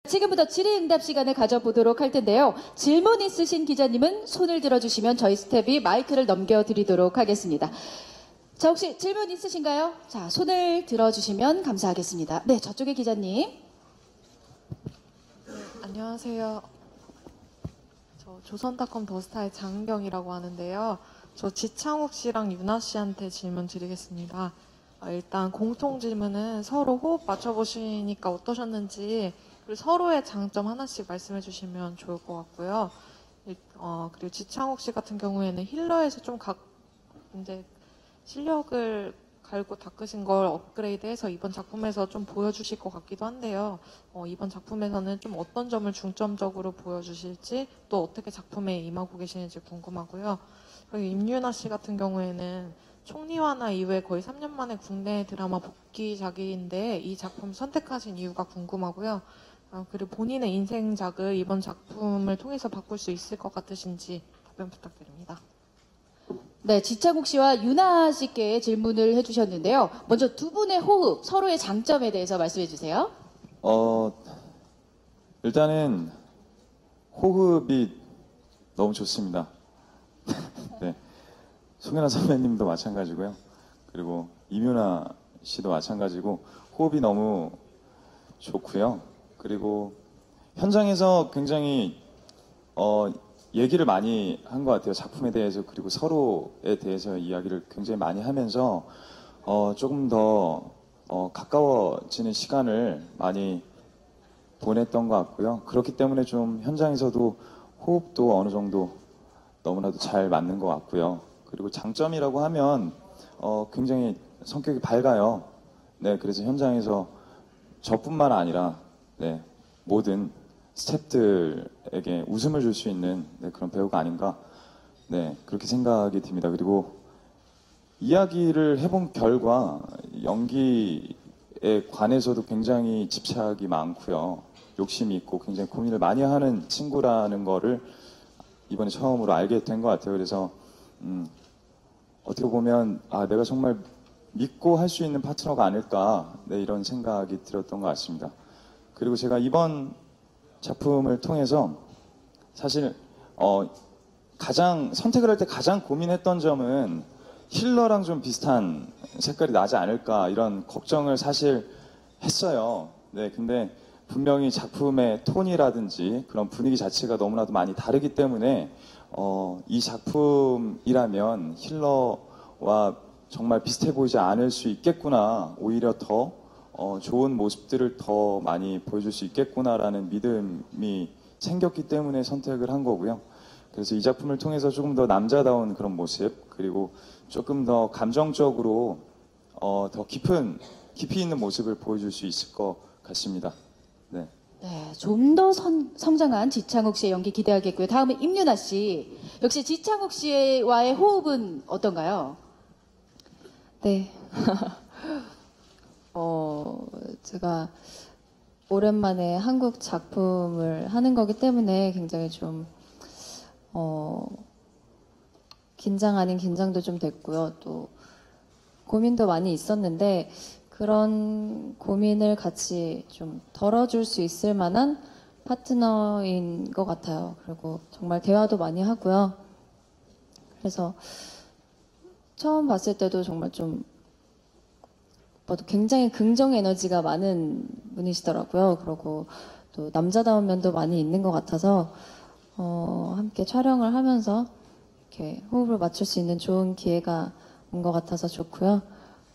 지금부터 질의응답 시간을 가져보도록 할 텐데요. 질문 있으신 기자님은 손을 들어주시면 저희 스텝이 마이크를 넘겨드리도록 하겠습니다. 자, 혹시 질문 있으신가요? 자, 손을 들어주시면 감사하겠습니다. 네, 저쪽에 기자님. 안녕하세요. 저 조선닷컴 더스타의 장은경이라고 하는데요. 저 지창욱 씨랑 유나 씨한테 질문 드리겠습니다. 일단 공통 질문은 서로 호흡 맞춰보시니까 어떠셨는지, 그리고 서로의 장점 하나씩 말씀해 주시면 좋을 것 같고요. 그리고 지창욱 씨 같은 경우에는 힐러에서 좀 이제 실력을 갈고 닦으신 걸 업그레이드해서 이번 작품에서 좀 보여주실 것 같기도 한데요. 이번 작품에서는 좀 어떤 점을 중점적으로 보여주실지, 또 어떻게 작품에 임하고 계시는지 궁금하고요. 그리고 임유나 씨 같은 경우에는 총리화나 이후에 거의 3년 만에 국내 드라마 복귀작인데 이 작품 선택하신 이유가 궁금하고요. 그리고 본인의 인생작을 이번 작품을 통해서 바꿀 수 있을 것 같으신지 답변 부탁드립니다. 네, 지창욱 씨와 유나 씨께 질문을 해주셨는데요. 먼저 두 분의 호흡, 서로의 장점에 대해서 말씀해 주세요. 일단은 호흡이 너무 좋습니다. 네. 송현아 선배님도 마찬가지고요. 그리고 임유나 씨도 마찬가지고 호흡이 너무 좋고요. 그리고 현장에서 굉장히 얘기를 많이 한 것 같아요. 작품에 대해서, 그리고 서로에 대해서 이야기를 굉장히 많이 하면서 조금 더 가까워지는 시간을 많이 보냈던 것 같고요. 그렇기 때문에 좀 현장에서도 호흡도 어느 정도 너무나도 잘 맞는 것 같고요. 그리고 장점이라고 하면 굉장히 성격이 밝아요. 네, 그래서 현장에서 저뿐만 아니라 모든 스태프들에게 웃음을 줄 수 있는 그런 배우가 아닌가, 그렇게 생각이 듭니다. 그리고 이야기를 해본 결과 연기에 관해서도 굉장히 집착이 많고요. 욕심이 있고 굉장히 고민을 많이 하는 친구라는 거를 이번에 처음으로 알게 된 것 같아요. 그래서 어떻게 보면 내가 정말 믿고 할 수 있는 파트너가 아닐까, 이런 생각이 들었던 것 같습니다. 그리고 제가 이번 작품을 통해서 사실 가장 선택을 할 때 가장 고민했던 점은 힐러랑 좀 비슷한 색깔이 나지 않을까, 이런 걱정을 사실 했어요. 근데 분명히 작품의 톤이라든지 그런 분위기 자체가 너무나도 많이 다르기 때문에 이 작품이라면 힐러와 정말 비슷해 보이지 않을 수 있겠구나, 오히려 더 좋은 모습들을 더 많이 보여줄 수 있겠구나라는 믿음이 생겼기 때문에 선택을 한 거고요. 그래서 이 작품을 통해서 조금 더 남자다운 그런 모습, 그리고 조금 더 감정적으로 더 깊이 있는 모습을 보여줄 수 있을 것 같습니다. 네, 좀 더 성장한 지창욱 씨의 연기 기대하겠고요. 다음은 임유나 씨. 역시 지창욱 씨와의 호흡은 어떤가요? 네. 제가 오랜만에 한국 작품을 하는 거기 때문에 굉장히 좀, 긴장 아닌 긴장도 좀 됐고요. 또 고민도 많이 있었는데 그런 고민을 같이 좀 덜어줄 수 있을 만한 파트너인 것 같아요. 그리고 정말 대화도 많이 하고요. 그래서 처음 봤을 때도 정말 좀 굉장히 긍정 에너지가 많은 분이시더라고요. 그리고 또 남자다운 면도 많이 있는 것 같아서 함께 촬영을 하면서 이렇게 호흡을 맞출 수 있는 좋은 기회가 온 것 같아서 좋고요.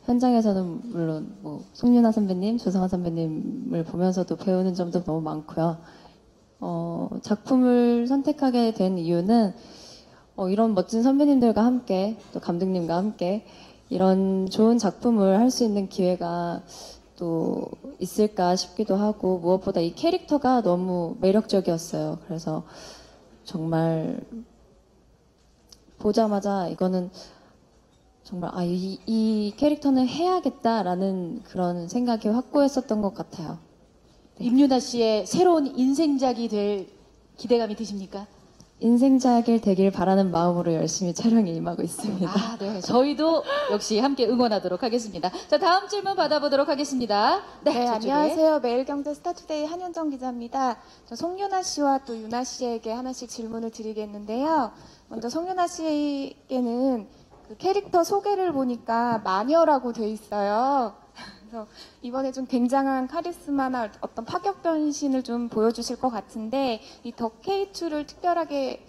현장에서는 물론 송윤아 선배님, 조성아 선배님을 보면서도 배우는 점도 너무 많고요. 작품을 선택하게 된 이유는 이런 멋진 선배님들과 함께, 또 감독님과 함께 이런 좋은 작품을 할 수 있는 기회가 또 있을까 싶기도 하고, 무엇보다 이 캐릭터가 너무 매력적이었어요. 그래서 정말 보자마자 이거는 정말 이 캐릭터는 해야겠다라는 그런 생각이 확고했었던 것 같아요. 임유나 씨의 새로운 인생작이 될 기대감이 드십니까? 인생작일 되길 바라는 마음으로 열심히 촬영에 임하고 있습니다. 아, 네. 저희도 역시 함께 응원하도록 하겠습니다. 자, 다음 질문 받아보도록 하겠습니다. 네, 저쪽에. 안녕하세요. 매일경제 스타투데이 한윤정 기자입니다. 저 송윤아 씨와 또 윤아 씨에게 하나씩 질문을 드리겠는데요. 먼저 송윤아 씨에게는 그 캐릭터 소개를 보니까 마녀라고 돼 있어요. 그래서 이번에 좀 굉장한 카리스마나 어떤 파격 변신을 좀 보여주실 것 같은데 이 더 K2를 특별하게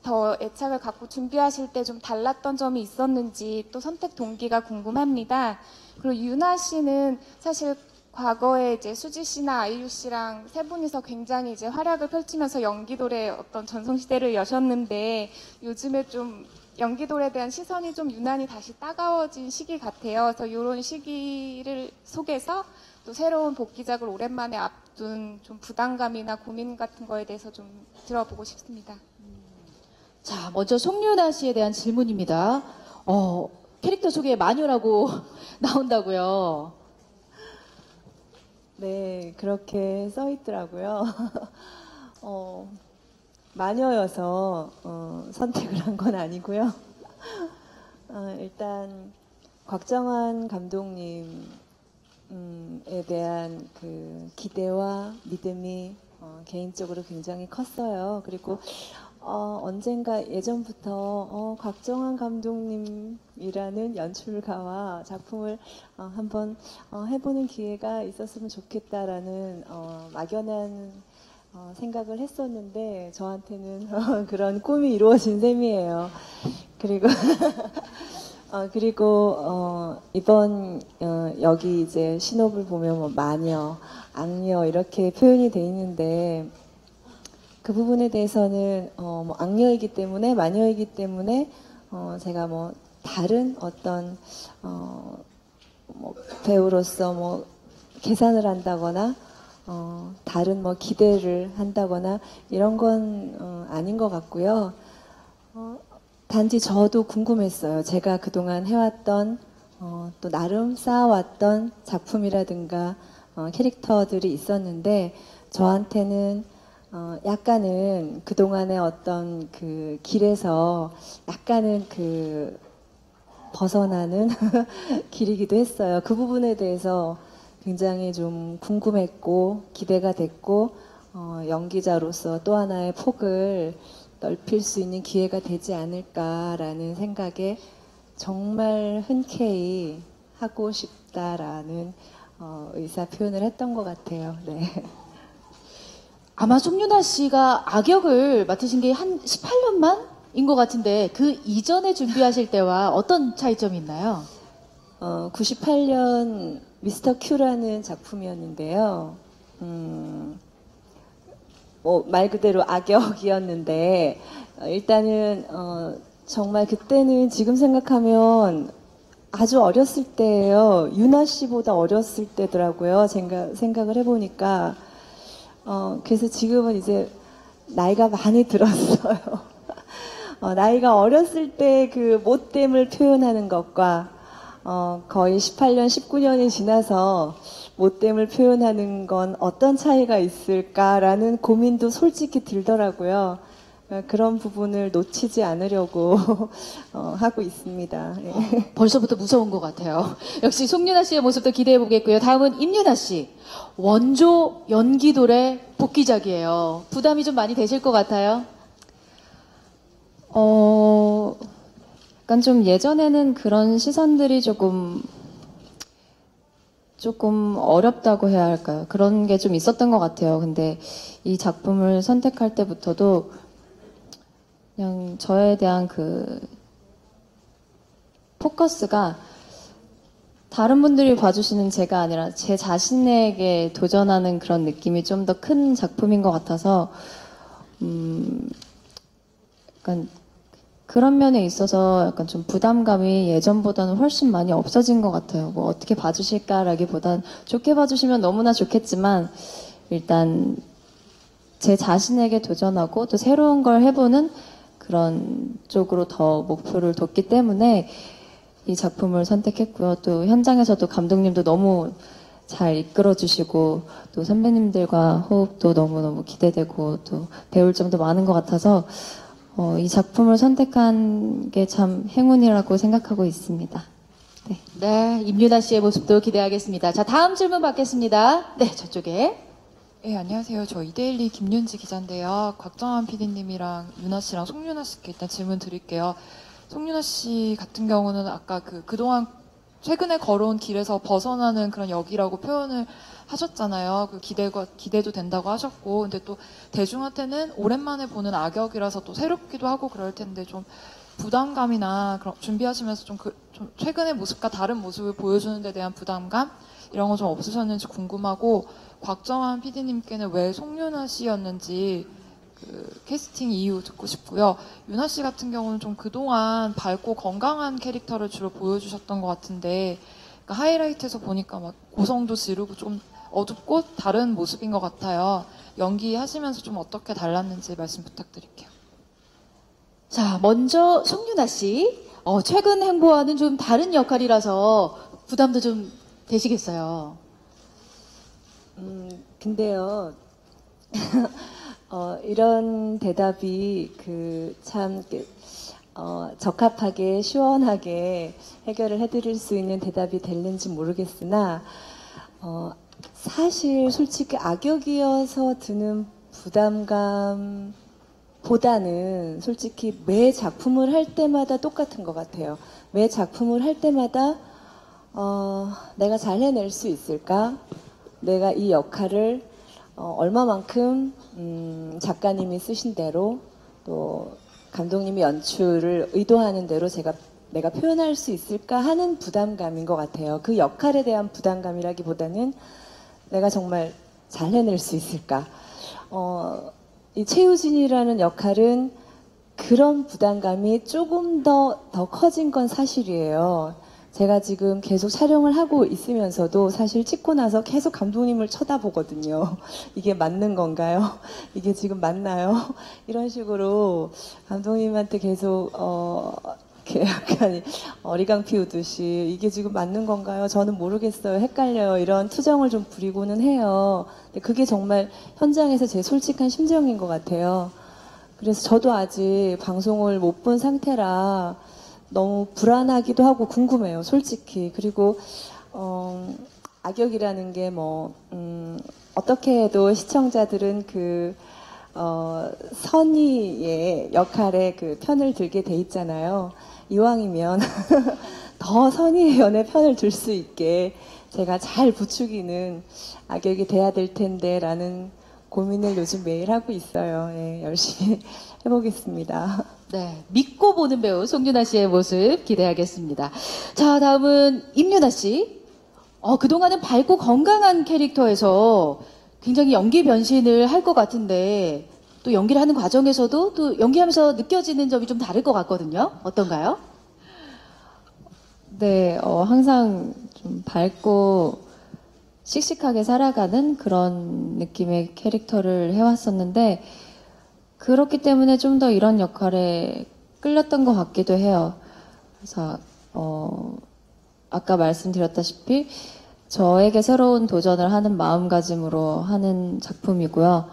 더 애착을 갖고 준비하실 때 좀 달랐던 점이 있었는지 또 선택 동기가 궁금합니다. 그리고 윤아 씨는 사실 과거에 이제 수지 씨나 아이유 씨랑 세 분이서 굉장히 이제 활약을 펼치면서 연기돌의 어떤 전성시대를 여셨는데 요즘에 좀 연기돌에 대한 시선이 좀 유난히 다시 따가워진 시기 같아요. 그래서 이런 시기를 속에서 또 새로운 복귀작을 오랜만에 앞둔 좀 부담감이나 고민 같은 거에 대해서 좀 들어보고 싶습니다. 자, 먼저 송윤아 씨에 대한 질문입니다. 캐릭터 소개에 마녀라고 나온다고요. 네, 그렇게 써 있더라고요. 마녀여서 선택을 한 건 아니고요. 일단 곽정환 감독님에 대한 그 기대와 믿음이 개인적으로 굉장히 컸어요. 그리고 언젠가 예전부터 곽정환 감독님이라는 연출가와 작품을 한번 해보는 기회가 있었으면 좋겠다라는 막연한 생각을 했었는데 저한테는 그런 꿈이 이루어진 셈이에요. 그리고 이번 여기 이제 신호를 보면 뭐 마녀, 악녀 이렇게 표현이 돼 있는데 그 부분에 대해서는 뭐 악녀이기 때문에 마녀이기 때문에 제가 뭐 다른 어떤 뭐 배우로서 뭐 계산을 한다거나 다른 뭐 기대를 한다거나 이런 건 아닌 것 같고요. 단지 저도 궁금했어요. 제가 그동안 해왔던 또 나름 쌓아왔던 작품이라든가 캐릭터들이 있었는데 저한테는 약간은 그동안의 어떤 그 길에서 약간은 그 벗어나는 길이기도 했어요. 그 부분에 대해서 굉장히 좀 궁금했고 기대가 됐고 연기자로서 또 하나의 폭을 넓힐 수 있는 기회가 되지 않을까라는 생각에 정말 흔쾌히 하고 싶다라는 의사 표현을 했던 것 같아요. 네. 아마 송윤아 씨가 악역을 맡으신 게 한 18년만인 것 같은데 그 이전에 준비하실 때와 어떤 차이점이 있나요? 98년 미스터 큐라는 작품이었는데요. 말 그대로 악역이었는데 일단은 정말 그때는 지금 생각하면 아주 어렸을 때예요. 윤아 씨보다 어렸을 때더라고요. 생각을 해보니까 그래서 지금은 이제 나이가 많이 들었어요. 나이가 어렸을 때 그 못됨을 표현하는 것과 거의 18년, 19년이 지나서 못됨을 표현하는 건 어떤 차이가 있을까라는 고민도 솔직히 들더라고요. 그런 부분을 놓치지 않으려고 하고 있습니다. 예. 벌써부터 무서운 것 같아요. 역시 송윤아 씨의 모습도 기대해 보겠고요. 다음은 임윤아 씨. 원조 연기돌의 복귀작이에요. 부담이 좀 많이 되실 것 같아요. 약간 좀 예전에는 그런 시선들이 조금 어렵다고 해야 할까요? 그런 게 좀 있었던 것 같아요. 근데 이 작품을 선택할 때부터도 그냥 저에 대한 그 포커스가 다른 분들이 봐주시는 제가 아니라 제 자신에게 도전하는 그런 느낌이 좀 더 큰 작품인 것 같아서 약간 그런 면에 있어서 약간 좀 부담감이 예전보다는 훨씬 많이 없어진 것 같아요. 뭐 어떻게 봐주실까라기보단 좋게 봐주시면 너무나 좋겠지만 일단 제 자신에게 도전하고 또 새로운 걸 해보는 그런 쪽으로 더 목표를 뒀기 때문에 이 작품을 선택했고요. 또 현장에서도 감독님도 너무 잘 이끌어주시고 또 선배님들과 호흡도 너무너무 기대되고 또 배울 점도 많은 것 같아서 이 작품을 선택한 게 참 행운이라고 생각하고 있습니다. 네. 네, 임유나 씨의 모습도 기대하겠습니다. 자, 다음 질문 받겠습니다. 네, 저쪽에. 네, 안녕하세요. 저 이데일리 김윤지 기자인데요. 곽정환 PD님이랑 유나 씨랑 송유나 씨께 일단 질문 드릴게요. 송유나 씨 같은 경우는 아까 그동안 최근에 걸어온 길에서 벗어나는 그런 역이라고 표현을 하셨잖아요. 기대도 된다고 하셨고, 근데 또 대중한테는 오랜만에 보는 악역이라서 또 새롭기도 하고 그럴 텐데 좀 부담감이나 그런 준비하시면서 좀 최근의 모습과 다른 모습을 보여주는 데 대한 부담감 이런 거 좀 없으셨는지 궁금하고, 곽정환 PD님께는 왜 송유나 씨였는지 캐스팅 이유 듣고 싶고요. 유나 씨 같은 경우는 좀 그동안 밝고 건강한 캐릭터를 주로 보여주셨던 것 같은데, 그러니까 하이라이트에서 보니까 막 고성도 지르고 좀 어둡고 다른 모습인 것 같아요. 연기하시면서 좀 어떻게 달랐는지 말씀 부탁드릴게요. 자, 먼저 송유나 씨. 최근 행보와는 좀 다른 역할이라서 부담도 좀 되시겠어요. 근데요, 이런 대답이 적합하게, 시원하게 해결을 해드릴 수 있는 대답이 될는지 모르겠으나, 사실 솔직히 악역이어서 드는 부담감보다는 솔직히 매 작품을 할 때마다 똑같은 것 같아요. 매 작품을 할 때마다, 내가 잘 해낼 수 있을까? 내가 이 역할을 얼마만큼 작가님이 쓰신 대로 또 감독님이 연출을 의도하는 대로 내가 표현할 수 있을까 하는 부담감인 것 같아요. 그 역할에 대한 부담감이라기보다는 내가 정말 잘 해낼 수 있을까. 이 최유진이라는 역할은 그런 부담감이 조금 더 커진 건 사실이에요. 제가 지금 계속 촬영을 하고 있으면서도 사실 찍고 나서 계속 감독님을 쳐다보거든요. 이게 맞는 건가요? 이게 지금 맞나요? 이런 식으로 감독님한테 계속 이렇게 약간 어리광 피우듯이 이게 지금 맞는 건가요? 저는 모르겠어요. 헷갈려요. 이런 투정을 좀 부리고는 해요. 근데 그게 정말 현장에서 제 솔직한 심정인 것 같아요. 그래서 저도 아직 방송을 못 본 상태라 너무 불안하기도 하고 궁금해요, 솔직히. 그리고 악역이라는 게 어떻게 해도 시청자들은 선의의 역할에 편을 들게 돼 있잖아요. 이왕이면 더 선의의 연애 편을 들 수 있게 제가 잘 부추기는 악역이 돼야 될 텐데라는 고민을 요즘 매일 하고 있어요. 예, 열심히 해보겠습니다. 네, 믿고 보는 배우 송유나 씨의 모습 기대하겠습니다. 자, 다음은 임유나 씨. 그동안은 밝고 건강한 캐릭터에서 굉장히 연기 변신을 할 것 같은데 또 연기를 하는 과정에서도 또 연기하면서 느껴지는 점이 좀 다를 것 같거든요. 어떤가요? 네, 항상 좀 밝고 씩씩하게 살아가는 그런 느낌의 캐릭터를 해왔었는데 그렇기 때문에 좀 더 이런 역할에 끌렸던 것 같기도 해요. 그래서 아까 말씀드렸다시피 저에게 새로운 도전을 하는 마음가짐으로 하는 작품이고요.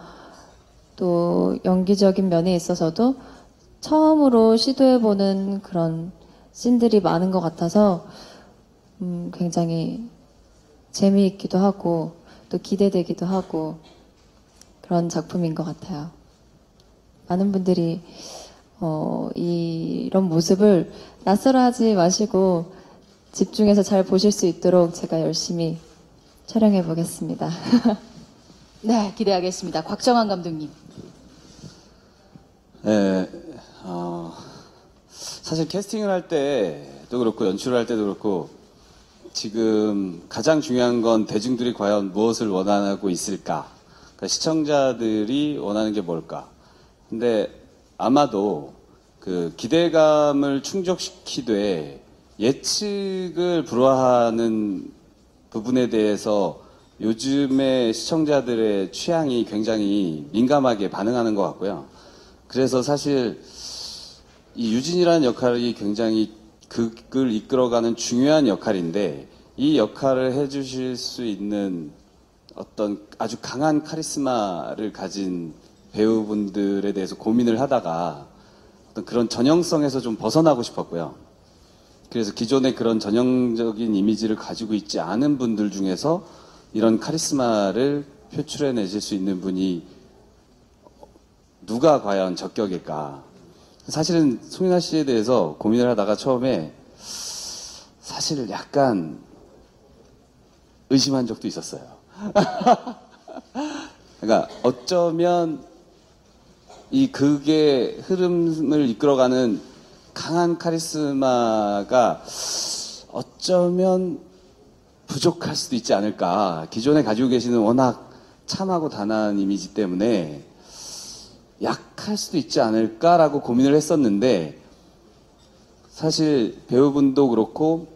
또 연기적인 면에 있어서도 처음으로 시도해보는 그런 씬들이 많은 것 같아서 굉장히 재미있기도 하고 또 기대되기도 하고 그런 작품인 것 같아요. 많은 분들이 이런 모습을 낯설어하지 마시고 집중해서 잘 보실 수 있도록 제가 열심히 촬영해 보겠습니다. 네, 기대하겠습니다. 곽정환 감독님. 네, 사실 캐스팅을 할 때도 그렇고 연출을 할 때도 그렇고 지금 가장 중요한 건 대중들이 과연 무엇을 원하고 있을까? 그러니까 시청자들이 원하는 게 뭘까? 근데 아마도 그 기대감을 충족시키되 예측을 불허하는 부분에 대해서 요즘의 시청자들의 취향이 굉장히 민감하게 반응하는 것 같고요. 그래서 사실 이 유진이라는 역할이 굉장히 극을 이끌어가는 중요한 역할인데 이 역할을 해주실 수 있는 어떤 아주 강한 카리스마를 가진 배우분들에 대해서 고민을 하다가 어떤 그런 전형성에서 좀 벗어나고 싶었고요. 그래서 기존의 그런 전형적인 이미지를 가지고 있지 않은 분들 중에서 이런 카리스마를 표출해내실 수 있는 분이 누가 과연 적격일까. 사실은 송윤아 씨에 대해서 고민을 하다가 처음에 사실 약간 의심한 적도 있었어요. 그러니까 어쩌면 이 극의 흐름을 이끌어가는 강한 카리스마가 어쩌면 부족할 수도 있지 않을까. 기존에 가지고 계시는 워낙 참하고 단아한 이미지 때문에 약할 수도 있지 않을까라고 고민을 했었는데, 사실 배우분도 그렇고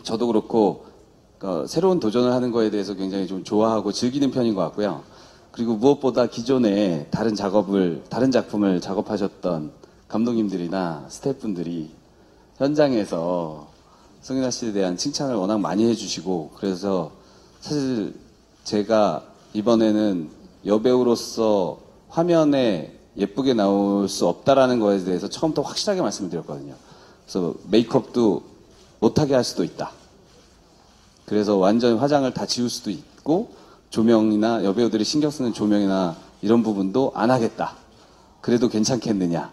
저도 그렇고 새로운 도전을 하는 거에 대해서 굉장히 좀 좋아하고 즐기는 편인 것 같고요. 그리고 무엇보다 기존에 다른 작품을 작업하셨던 감독님들이나 스태프분들이 현장에서 송윤아 씨에 대한 칭찬을 워낙 많이 해주시고, 그래서 사실 제가 이번에는 여배우로서 화면에 예쁘게 나올 수 없다라는 거에 대해서 처음부터 확실하게 말씀을 드렸거든요. 그래서 메이크업도 못하게 할 수도 있다. 그래서 완전 화장을 다 지울 수도 있고, 조명이나 여배우들이 신경 쓰는 조명이나 이런 부분도 안 하겠다. 그래도 괜찮겠느냐?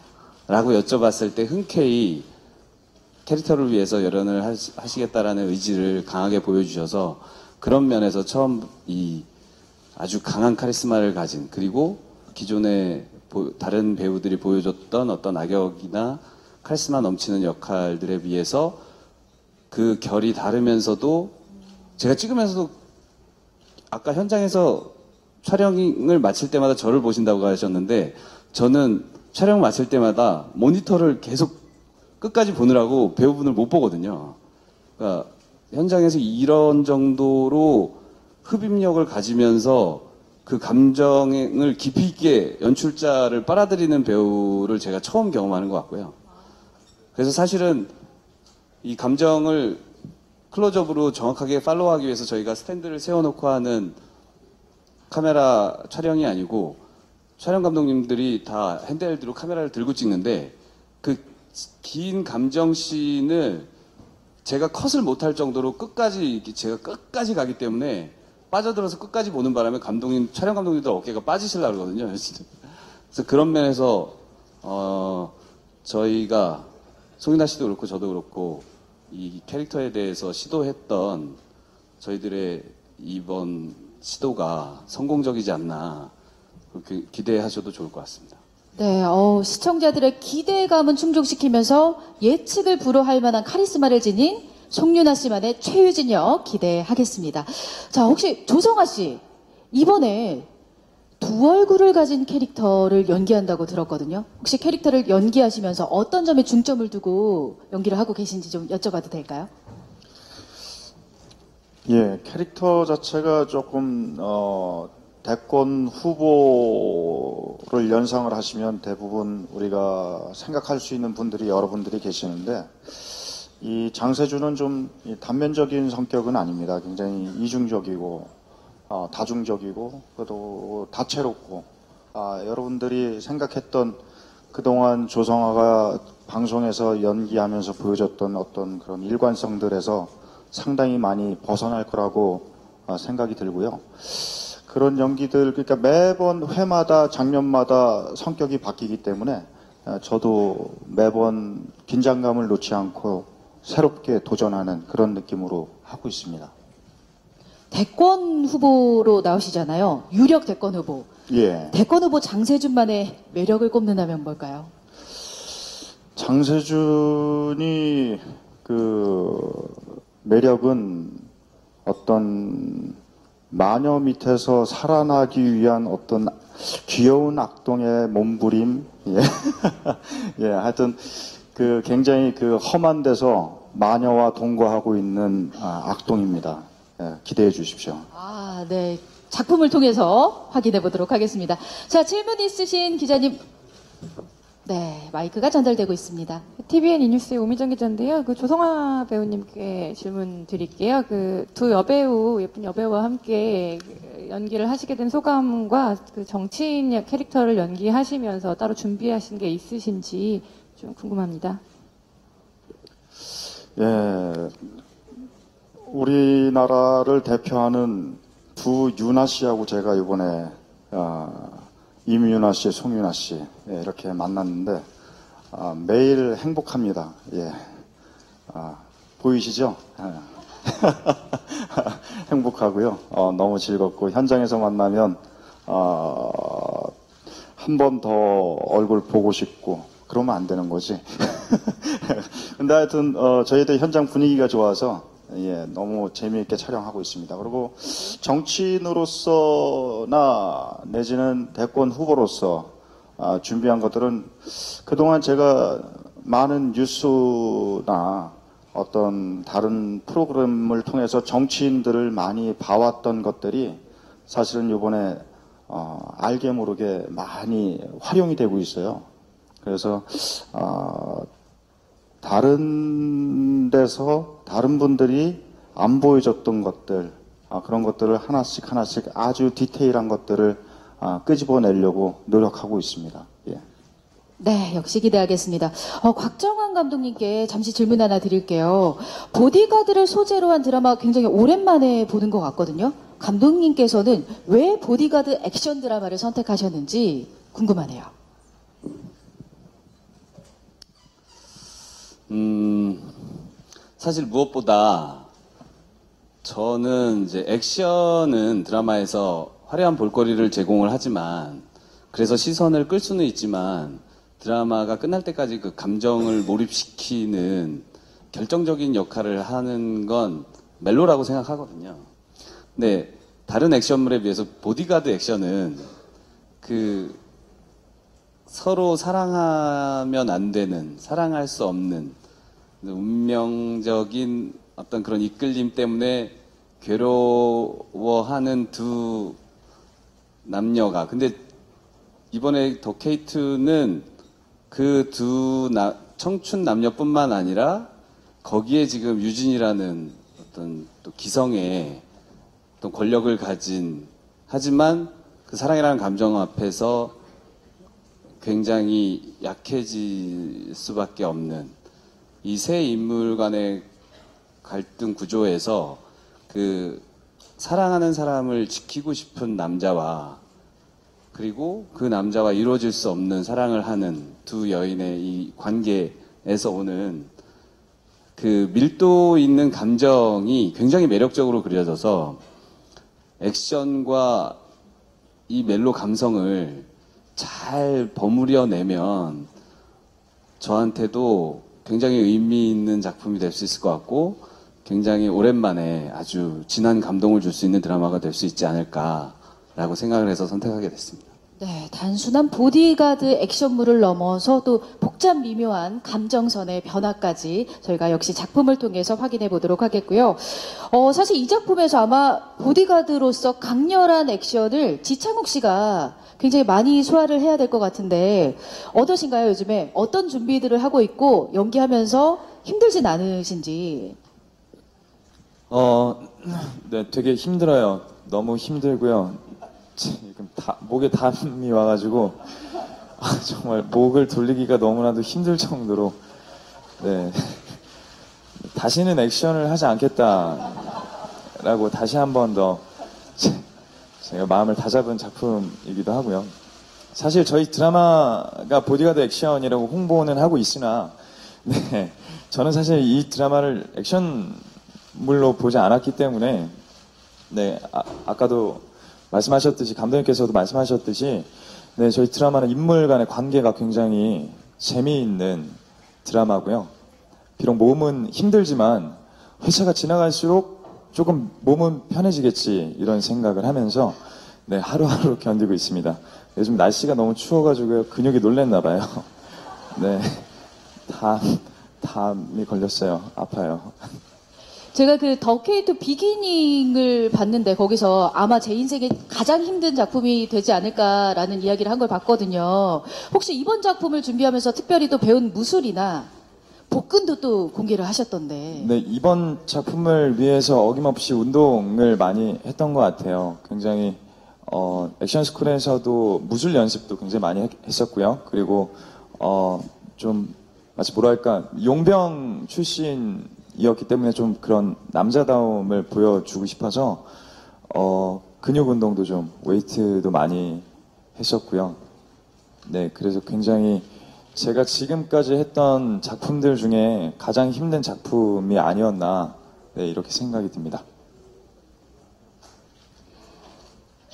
라고 여쭤봤을 때 흔쾌히 캐릭터를 위해서 열연을 하시겠다라는 의지를 강하게 보여주셔서, 그런 면에서 처음 이 아주 강한 카리스마를 가진, 그리고 기존에 다른 배우들이 보여줬던 어떤 악역이나 카리스마 넘치는 역할들에 비해서 그 결이 다르면서도, 제가 찍으면서도 아까 현장에서 촬영을 마칠 때마다 저를 보신다고 하셨는데, 저는 촬영 마칠 때마다 모니터를 계속 끝까지 보느라고 배우분을 못 보거든요. 그러니까 현장에서 이런 정도로 흡입력을 가지면서 그 감정을 깊이 있게 연출자를 빨아들이는 배우를 제가 처음 경험하는 것 같고요. 그래서 사실은 이 감정을 클로즈업으로 정확하게 팔로우하기 위해서 저희가 스탠드를 세워놓고 하는 카메라 촬영이 아니고, 촬영 감독님들이 다 핸드헬드로 카메라를 들고 찍는데, 그 긴 감정씬을 제가 컷을 못할 정도로 제가 끝까지 가기 때문에 빠져들어서 끝까지 보는 바람에 촬영 감독님들 어깨가 빠지시려고 그러거든요. 그래서 그런 면에서 저희가 송윤아 씨도 그렇고 저도 그렇고 이 캐릭터에 대해서 시도했던 저희들의 이번 시도가 성공적이지 않나, 그렇게 기대하셔도 좋을 것 같습니다. 네, 시청자들의 기대감은 충족시키면서 예측을 불허할 만한 카리스마를 지닌 송윤아 씨만의 최유진 역 기대하겠습니다. 자, 혹시 조성아 씨, 이번에 두 얼굴을 가진 캐릭터를 연기한다고 들었거든요. 혹시 캐릭터를 연기하시면서 어떤 점에 중점을 두고 연기를 하고 계신지 좀 여쭤봐도 될까요? 예, 캐릭터 자체가 조금 대권 후보를 연상을 하시면 대부분 우리가 생각할 수 있는 분들이 여러분들이 계시는데, 이 장세준은 좀 단면적인 성격은 아닙니다. 굉장히 이중적이고 다중적이고 또 다채롭고, 여러분들이 생각했던 그동안 조성아가 방송에서 연기하면서 보여줬던 어떤 그런 일관성들에서 상당히 많이 벗어날 거라고 생각이 들고요. 그런 연기들, 그러니까 매번 회마다 장면마다 성격이 바뀌기 때문에 저도 매번 긴장감을 놓지 않고 새롭게 도전하는 그런 느낌으로 하고 있습니다. 대권 후보로 나오시잖아요. 유력 대권 후보. 예. 대권 후보 장세준만의 매력을 꼽는다면 뭘까요? 장세준이 매력은 어떤 마녀 밑에서 살아나기 위한 어떤 귀여운 악동의 몸부림, 예, 예, 하여튼 굉장히 험한 데서 마녀와 동거하고 있는 악동입니다. 예, 기대해 주십시오. 네. 작품을 통해서 확인해 보도록 하겠습니다. 자, 질문 있으신 기자님. 네, 마이크가 전달되고 있습니다. TVN 이뉴스의 오미정 기자인데요. 그 조성아 배우님께 질문 드릴게요. 그 두 여배우, 예쁜 여배우와 함께 연기를 하시게 된 소감과 그 정치인 캐릭터를 연기하시면서 따로 준비하신 게 있으신지 좀 궁금합니다. 예, 우리나라를 대표하는 두 유나 씨하고 제가 이번에 임유나 씨, 송유나 씨 이렇게 만났는데 매일 행복합니다. 예, 보이시죠? 행복하고요. 너무 즐겁고 현장에서 만나면 한 번 더 얼굴 보고 싶고 그러면 안 되는 거지. 근데 하여튼 저희들 현장 분위기가 좋아서 예, 너무 재미있게 촬영하고 있습니다. 그리고 정치인으로서나 내지는 대권 후보로서 준비한 것들은 그동안 제가 많은 뉴스나 어떤 다른 프로그램을 통해서 정치인들을 많이 봐왔던 것들이 사실은 이번에 알게 모르게 많이 활용이 되고 있어요. 그래서 다른 데서 다른 분들이 안 보여줬던 것들 그런 것들을 하나씩 아주 디테일한 것들을 끄집어내려고 노력하고 있습니다. 예. 네, 역시 기대하겠습니다. 곽정환 감독님께 잠시 질문 하나 드릴게요. 보디가드를 소재로 한 드라마 굉장히 오랜만에 보는 것 같거든요. 감독님께서는 왜 보디가드 액션 드라마를 선택하셨는지 궁금하네요. 사실 무엇보다 저는 이제 액션은 드라마에서 화려한 볼거리를 제공을 하지만 그래서 시선을 끌 수는 있지만 드라마가 끝날 때까지 그 감정을 몰입시키는 결정적인 역할을 하는 건 멜로라고 생각하거든요. 근데 다른 액션물에 비해서 보디가드 액션은 그 서로 사랑하면 안 되는, 사랑할 수 없는 운명적인 어떤 그런 이끌림 때문에 괴로워하는 두 남녀가, 근데 이번에 더 K2는 그 두 청춘 남녀뿐만 아니라 거기에 지금 유진이라는 어떤 또 기성의 어떤 권력을 가진, 하지만 그 사랑이라는 감정 앞에서 굉장히 약해질 수밖에 없는 이 세 인물 간의 갈등 구조에서 그 사랑하는 사람을 지키고 싶은 남자와 그리고 그 남자와 이루어질 수 없는 사랑을 하는 두 여인의 이 관계에서 오는 그 밀도 있는 감정이 굉장히 매력적으로 그려져서 액션과 이 멜로 감성을 잘 버무려내면 저한테도 굉장히 의미 있는 작품이 될 수 있을 것 같고 굉장히 오랜만에 아주 진한 감동을 줄 수 있는 드라마가 될 수 있지 않을까라고 생각을 해서 선택하게 됐습니다. 네, 단순한 보디가드 액션물을 넘어서 또 복잡 미묘한 감정선의 변화까지 저희가 역시 작품을 통해서 확인해 보도록 하겠고요. 사실 이 작품에서 아마 보디가드로서 강렬한 액션을 지창욱 씨가 굉장히 많이 소화를 해야 될 것 같은데 어떠신가요? 요즘에 어떤 준비들을 하고 있고 연기하면서 힘들진 않으신지. 네, 되게 힘들어요. 너무 힘들고요. 지금 목에 담이 와가지고 정말 목을 돌리기가 너무나도 힘들 정도로 네 다시는 액션을 하지 않겠다라고 다시 한 번 더 제가 마음을 다잡은 작품이기도 하고요. 사실 저희 드라마가 보디가드 액션이라고 홍보는 하고 있으나 네 저는 사실 이 드라마를 액션물로 보지 않았기 때문에 네 아까도 말씀하셨듯이 감독님께서도 말씀하셨듯이 네 저희 드라마는 인물 간의 관계가 굉장히 재미있는 드라마고요. 비록 몸은 힘들지만 회차가 지나갈수록 조금 몸은 편해지겠지 이런 생각을 하면서 네 하루하루 견디고 있습니다. 요즘 날씨가 너무 추워가지고 근육이 놀랬나 봐요. 네 담이 걸렸어요. 아파요. 제가 그 더 K2 비기닝을 봤는데 거기서 아마 제 인생에 가장 힘든 작품이 되지 않을까라는 이야기를 한 걸 봤거든요. 혹시 이번 작품을 준비하면서 특별히 또 배운 무술이나 복근도 또 공개를 하셨던데. 네, 이번 작품을 위해서 어김없이 운동을 많이 했던 것 같아요. 굉장히 액션 스쿨에서도 무술 연습도 굉장히 많이 했었고요. 그리고 좀 마치 뭐랄까 용병 출신이었기 때문에 좀 그런 남자다움을 보여주고 싶어서 근육 운동도 좀 웨이트도 많이 했었고요. 네, 그래서 굉장히 제가 지금까지 했던 작품들 중에 가장 힘든 작품이 아니었나, 네, 이렇게 생각이 듭니다.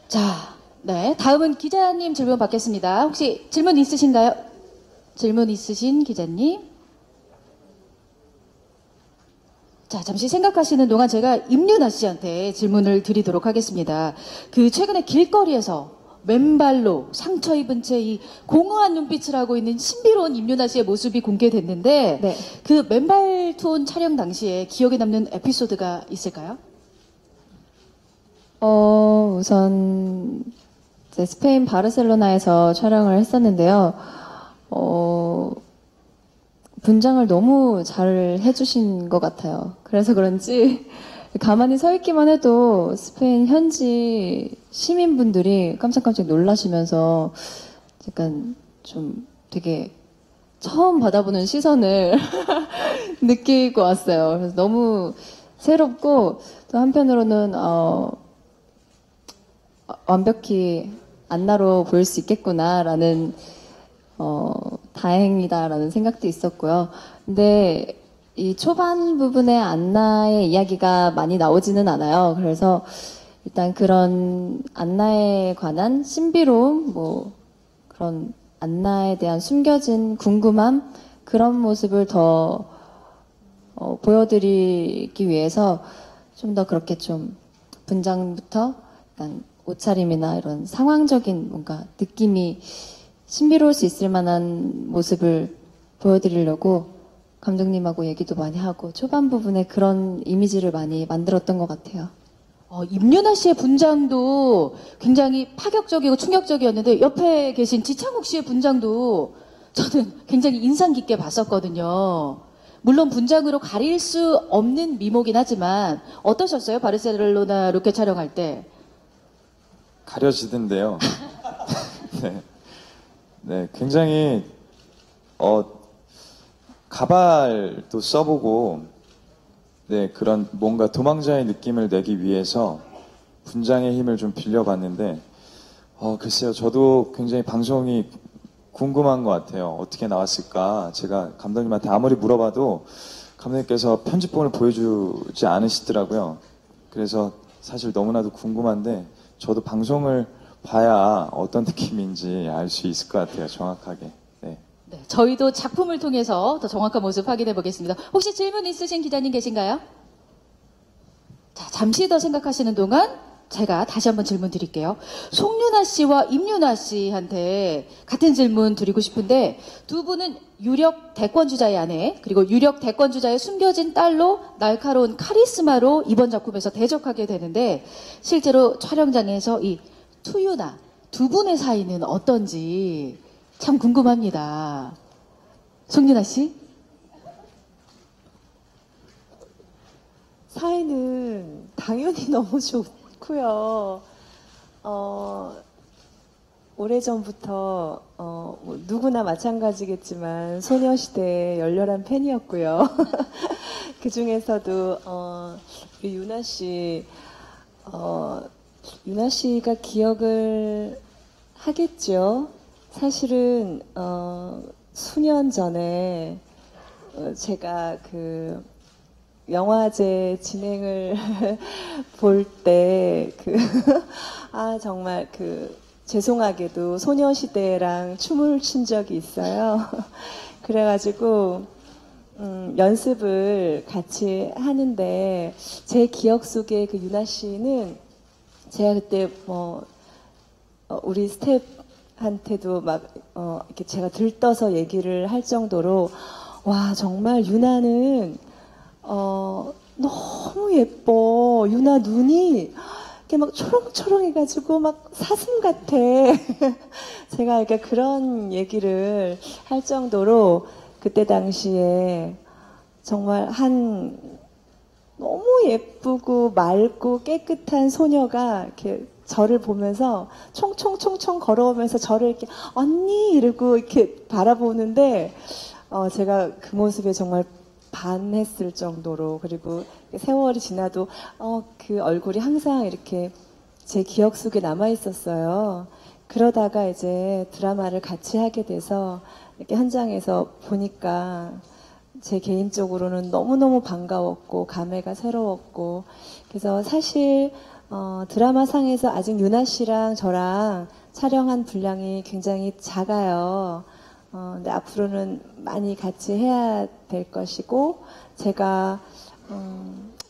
자, 네. 다음은 기자님 질문 받겠습니다. 혹시 질문 있으신가요? 질문 있으신 기자님? 자, 잠시 생각하시는 동안 제가 임윤아 씨한테 질문을 드리도록 하겠습니다. 그 최근에 길거리에서 맨발로 상처 입은 채 이 공허한 눈빛을 하고 있는 신비로운 임윤아 씨의 모습이 공개됐는데 네. 그 맨발 투혼 촬영 당시에 기억에 남는 에피소드가 있을까요? 우선 이제 스페인 바르셀로나에서 촬영을 했었는데요. 분장을 너무 잘 해주신 것 같아요. 그래서 그런지 가만히 서 있기만 해도 스페인 현지 시민분들이 깜짝깜짝 놀라시면서 약간 좀 되게 처음 받아보는 시선을 느끼고 왔어요. 그래서 너무 새롭고 또 한편으로는 완벽히 안나로 보일 수 있겠구나라는 다행이다라는 생각도 있었고요. 근데 이 초반 부분에 안나의 이야기가 많이 나오지는 않아요. 그래서 일단 그런 안나에 관한 신비로움, 뭐 그런 안나에 대한 숨겨진 궁금함 그런 모습을 더 보여드리기 위해서 좀 더 그렇게 좀 분장부터 약간 옷차림이나 이런 상황적인 뭔가 느낌이 신비로울 수 있을 만한 모습을 보여드리려고 감독님하고 얘기도 많이 하고 초반 부분에 그런 이미지를 많이 만들었던 것 같아요. 임윤아 씨의 분장도 굉장히 파격적이고 충격적이었는데 옆에 계신 지창욱 씨의 분장도 저는 굉장히 인상 깊게 봤었거든요. 물론 분장으로 가릴 수 없는 미모긴 하지만 어떠셨어요? 바르셀로나 로켓 촬영할 때? 가려지던데요. 네. 네, 굉장히 가발도 써보고, 네, 그런 뭔가 도망자의 느낌을 내기 위해서 분장의 힘을 좀 빌려봤는데, 글쎄요, 저도 굉장히 방송이 궁금한 것 같아요. 어떻게 나왔을까? 제가 감독님한테 아무리 물어봐도 감독님께서 편집본을 보여주지 않으시더라고요. 그래서 사실 너무나도 궁금한데, 저도 방송을 봐야 어떤 느낌인지 알 수 있을 것 같아요, 정확하게. 네. 네, 저희도 작품을 통해서 더 정확한 모습 확인해 보겠습니다. 혹시 질문 있으신 기자님 계신가요? 자, 잠시 더 생각하시는 동안 제가 다시 한번 질문 드릴게요. 송윤아 씨와 임윤아 씨한테 같은 질문 드리고 싶은데 두 분은 유력 대권주자의 아내 그리고 유력 대권주자의 숨겨진 딸로 날카로운 카리스마로 이번 작품에서 대적하게 되는데 실제로 촬영장에서 이 투유나 두 분의 사이는 어떤지 참 궁금합니다. 송윤아 씨? 사이는 당연히 너무 좋고요. 오래전부터 뭐 누구나 마찬가지겠지만 소녀시대의 열렬한 팬이었고요. 그 중에서도 유나 씨, 유나 씨가 기억을 하겠죠. 사실은 수년 전에 제가 그 영화제 진행을 볼 때 정말 죄송하게도 소녀시대랑 춤을 춘 적이 있어요. 그래가지고 연습을 같이 하는데 제 기억 속에 그 유나 씨는 제가 그때 우리 스텝한테도 막 이렇게 제가 들떠서 얘기를 할 정도로 와 정말 유나는 너무 예뻐. 유나 눈이 이렇게 막 초롱초롱해가지고 막 사슴 같아. 제가 이렇게 그런 얘기를 할 정도로 그때 당시에 정말 너무 예쁘고 맑고 깨끗한 소녀가 이렇게 저를 보면서 총총총총 걸어오면서 저를 이렇게 언니 이러고 이렇게 바라보는데 제가 그 모습에 정말 반했을 정도로, 그리고 세월이 지나도 그 얼굴이 항상 이렇게 제 기억 속에 남아 있었어요. 그러다가 이제 드라마를 같이 하게 돼서 이렇게 현장에서 보니까 제 개인적으로는 너무너무 반가웠고 감회가 새로웠고, 그래서 사실 드라마 상에서 아직 유나 씨랑 저랑 촬영한 분량이 굉장히 작아요. 근데 앞으로는 많이 같이 해야 될 것이고, 제가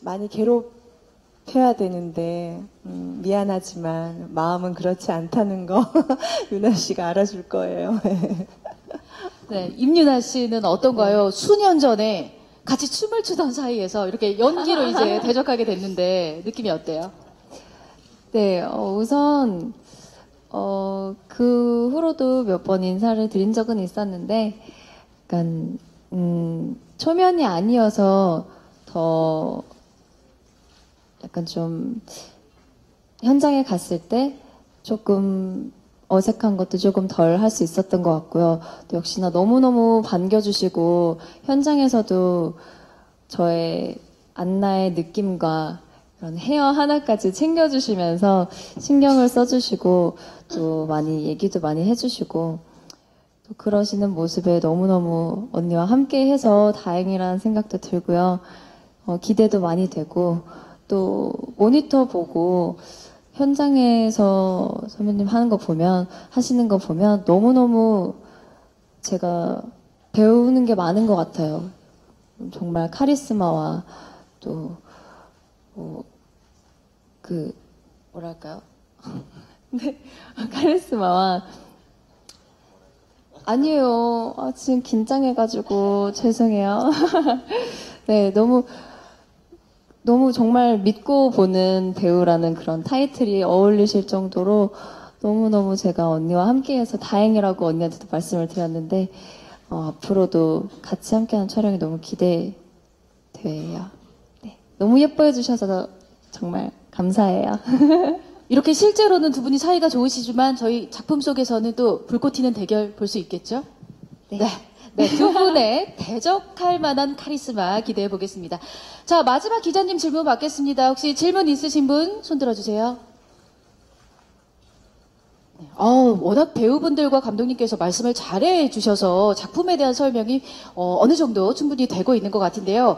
많이 괴롭혀야 되는데 미안하지만 마음은 그렇지 않다는 거 유나 씨가 알아줄 거예요. 네, 임유나 씨는 어떤가요? 수년 전에 같이 춤을 추던 사이에서 이렇게 연기로 이제 대적하게 됐는데 느낌이 어때요? 네, 우선 그 후로도 몇 번 인사를 드린 적은 있었는데, 약간 초면이 아니어서 더 약간 좀 현장에 갔을 때 조금 어색한 것도 조금 덜 할 수 있었던 것 같고요. 또 역시나 너무너무 반겨주시고 현장에서도 저의 안나의 느낌과 그런 헤어 하나까지 챙겨주시면서 신경을 써주시고 또 많이 얘기도 많이 해주시고 또 그러시는 모습에 너무너무 언니와 함께 해서 다행이라는 생각도 들고요. 기대도 많이 되고 또 모니터 보고 현장에서 선배님 하시는 거 보면 너무너무 제가 배우는 게 많은 것 같아요. 정말 카리스마와 또 뭐랄까요? 네, 카리스마와 아니에요. 지금 긴장해가지고 죄송해요. 네, 너무 정말 믿고 보는 배우라는 그런 타이틀이 어울리실 정도로 너무너무 제가 언니와 함께해서 다행이라고 언니한테도 말씀을 드렸는데 앞으로도 같이 함께하는 촬영이 너무 기대돼요. 네, 너무 예뻐해 주셔서 정말 감사해요. 이렇게 실제로는 두 분이 사이가 좋으시지만 저희 작품 속에서는 또 불꽃 튀는 대결 볼 수 있겠죠? 네. 네, 두 분의 대적할 만한 카리스마 기대해 보겠습니다. 자, 마지막 기자님 질문 받겠습니다. 혹시 질문 있으신 분 손 들어주세요. 네, 워낙 배우분들과 감독님께서 말씀을 잘해 주셔서 작품에 대한 설명이 어느 정도 충분히 되고 있는 것 같은데요.